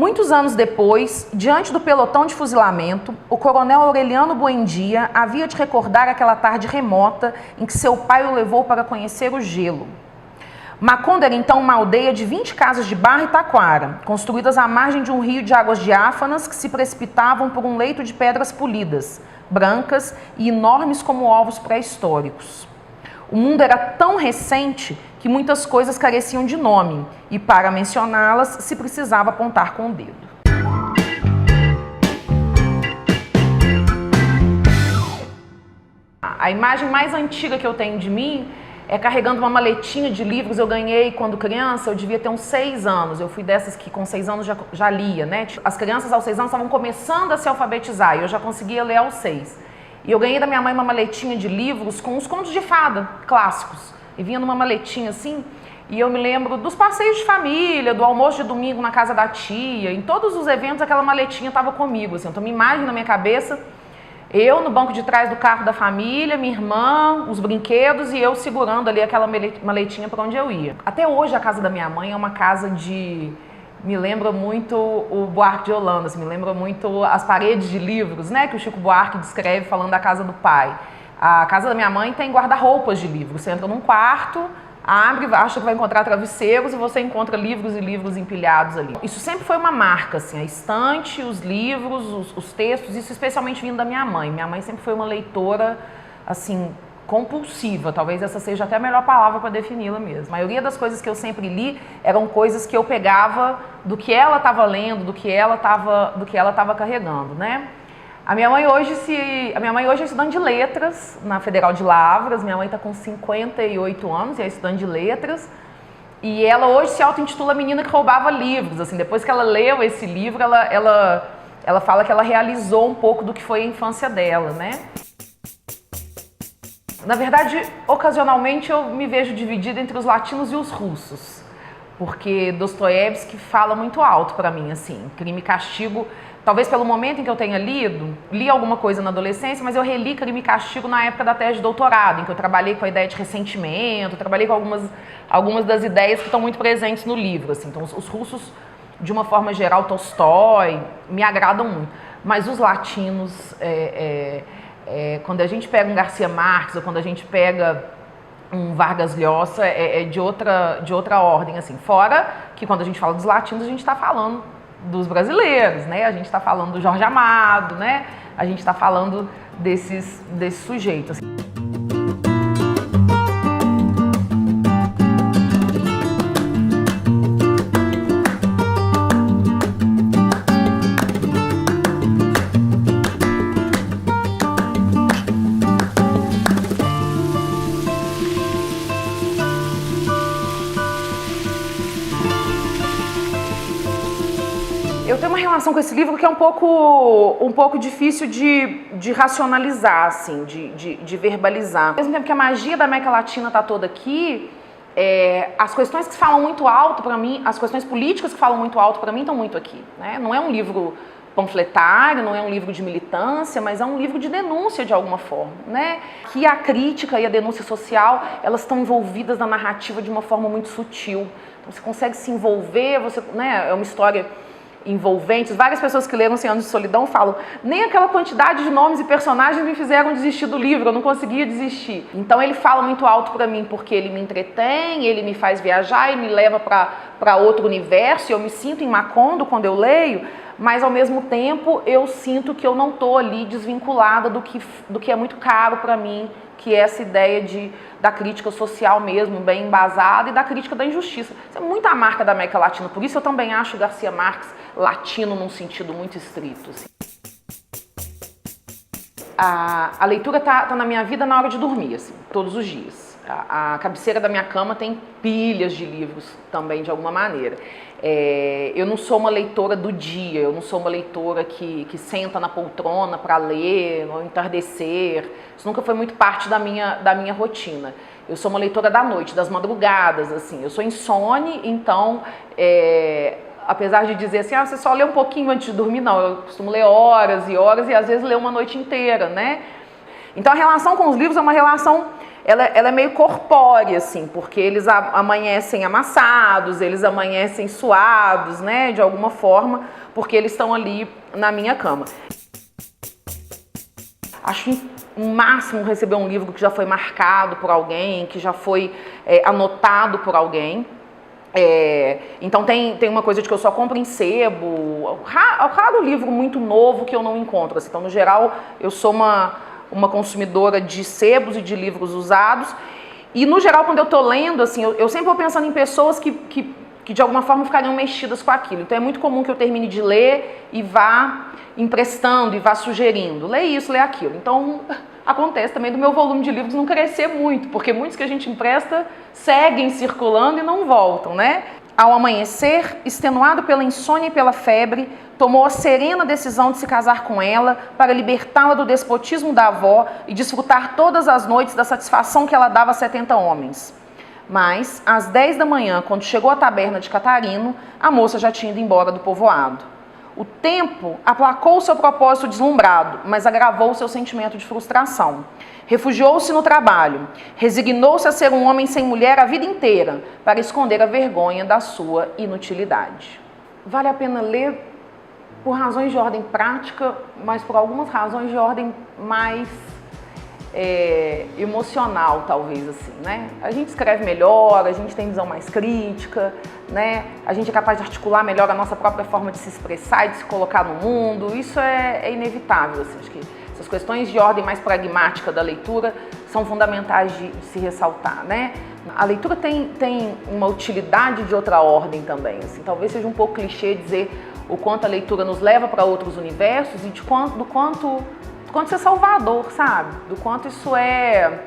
Muitos anos depois, diante do pelotão de fuzilamento, o coronel Aureliano Buendia havia de recordar aquela tarde remota em que seu pai o levou para conhecer o gelo. Macondo era então uma aldeia de 20 casas de barro e taquara, construídas à margem de um rio de águas diáfanas que se precipitavam por um leito de pedras polidas, brancas e enormes como ovos pré-históricos. O mundo era tão recente que muitas coisas careciam de nome, e para mencioná-las se precisava apontar com o dedo. A imagem mais antiga que eu tenho de mim é carregando uma maletinha de livros. Eu ganhei quando criança, eu devia ter uns 6 anos. Eu fui dessas que com 6 anos já lia, né? As crianças aos 6 anos estavam começando a se alfabetizar e eu já conseguia ler aos 6. E eu ganhei da minha mãe uma maletinha de livros com os contos de fada clássicos. E vinha numa maletinha assim, e eu me lembro dos passeios de família, do almoço de domingo na casa da tia, em todos os eventos aquela maletinha estava comigo, assim. Então, uma imagem na minha cabeça, eu no banco de trás do carro da família, minha irmã, os brinquedos e eu segurando ali aquela maletinha para onde eu ia. Até hoje a casa da minha mãe é uma casa de... Me lembra muito o Buarque de Holanda, assim, me lembra muito as paredes de livros, né, que o Chico Buarque descreve falando da casa do pai. A casa da minha mãe tem guarda-roupas de livros. Você entra num quarto, abre, acha que vai encontrar travesseiros e você encontra livros e livros empilhados ali. Isso sempre foi uma marca, assim, a estante, os livros, os textos, isso especialmente vindo da minha mãe. Minha mãe sempre foi uma leitora, assim, compulsiva, talvez essa seja até a melhor palavra para defini-la mesmo. A maioria das coisas que eu sempre li eram coisas que eu pegava do que ela estava lendo, do que ela estava carregando, né? A minha mãe hoje é estudante de letras na Federal de Lavras. Minha mãe está com 58 anos e é estudante de letras. E ela hoje se auto-intitula Menina que Roubava Livros. Assim, depois que ela leu esse livro, ela fala que ela realizou um pouco do que foi a infância dela, né? Na verdade, ocasionalmente eu me vejo dividida entre os latinos e os russos, porque Dostoiévski fala muito alto para mim, assim, Crime e Castigo, talvez pelo momento em que eu tenha li alguma coisa na adolescência, mas eu reli Crime e Castigo na época da tese de doutorado, em que eu trabalhei com a ideia de ressentimento, trabalhei com algumas das ideias que estão muito presentes no livro, assim. Então os russos, de uma forma geral, Tolstói, me agradam muito, mas os latinos... quando a gente pega um Garcia Marques ou quando a gente pega um Vargas Llosa, é de outra ordem, assim. Fora que quando a gente fala dos latinos, a gente está falando dos brasileiros, né? A gente está falando do Jorge Amado, né? A gente está falando desses sujeitos, assim. Eu tenho uma relação com esse livro que é um pouco difícil de racionalizar, assim, de verbalizar. Ao mesmo tempo que a magia da América Latina está toda aqui, as questões que falam muito alto para mim, as questões políticas que falam muito alto para mim estão muito aqui, né? Não é um livro panfletário, não é um livro de militância, mas é um livro de denúncia de alguma forma, né? Que a crítica e a denúncia social, elas estão envolvidas na narrativa de uma forma muito sutil. Então você consegue se envolver, né? É uma história envolventes. Várias pessoas que leram 100 Anos de Solidão falam, nem aquela quantidade de nomes e personagens me fizeram desistir do livro, eu não conseguia desistir. Então ele fala muito alto para mim porque ele me entretém, ele me faz viajar, ele me leva para outro universo, eu me sinto em Macondo quando eu leio, mas ao mesmo tempo eu sinto que eu não estou ali desvinculada do que é muito caro para mim, que é essa ideia da crítica social mesmo, bem embasada, e da crítica da injustiça. Isso é muito a marca da América Latina, por isso eu também acho Garcia Marques latino num sentido muito estrito, assim. A leitura tá na minha vida na hora de dormir, assim, todos os dias. A cabeceira da minha cama tem pilhas de livros também, de alguma maneira. Eu não sou uma leitora do dia, eu não sou uma leitora que senta na poltrona para ler, no entardecer. Isso nunca foi muito parte da minha rotina. Eu sou uma leitora da noite, das madrugadas, assim. Eu sou insone, então, apesar de dizer assim, você só lê um pouquinho antes de dormir, não. Eu costumo ler horas e horas e às vezes ler uma noite inteira, né? Então a relação com os livros é uma relação ela é meio corpórea, assim, porque eles amanhecem amassados, eles amanhecem suados, né, de alguma forma, porque eles estão ali na minha cama. Acho o máximo receber um livro que já foi marcado por alguém, que já foi anotado por alguém. Então tem uma coisa de que eu só compro em sebo, raro livro muito novo que eu não encontro, assim. Então no geral eu sou uma consumidora de sebos e de livros usados, e no geral quando eu tô lendo, assim, eu sempre vou pensando em pessoas que de alguma forma ficariam mexidas com aquilo. Então é muito comum que eu termine de ler e vá emprestando e vá sugerindo, lê isso, lê aquilo. Então acontece também do meu volume de livros não crescer muito, porque muitos que a gente empresta seguem circulando e não voltam, né? Ao amanhecer, extenuado pela insônia e pela febre, tomou a serena decisão de se casar com ela para libertá-la do despotismo da avó e desfrutar todas as noites da satisfação que ela dava a 70 homens. Mas, às 10 da manhã, quando chegou à taberna de Catarino, a moça já tinha ido embora do povoado. O tempo aplacou seu propósito deslumbrado, mas agravou seu sentimento de frustração. Refugiou-se no trabalho, resignou-se a ser um homem sem mulher a vida inteira, para esconder a vergonha da sua inutilidade. Vale a pena ler por razões de ordem prática, mas por algumas razões de ordem mais emocional, talvez, assim, né? A gente escreve melhor, a gente tem visão mais crítica, né? A gente é capaz de articular melhor a nossa própria forma de se expressar e de se colocar no mundo. Isso é inevitável, assim. Acho que essas questões de ordem mais pragmática da leitura são fundamentais de se ressaltar, né? A leitura tem uma utilidade de outra ordem também, assim. Talvez seja um pouco clichê dizer o quanto a leitura nos leva para outros universos e do quanto isso é salvador, sabe? Do quanto isso é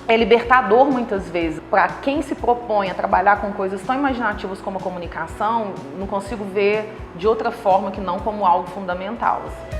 libertador muitas vezes. Para quem se propõe a trabalhar com coisas tão imaginativas como a comunicação, não consigo ver de outra forma que não como algo fundamental, assim.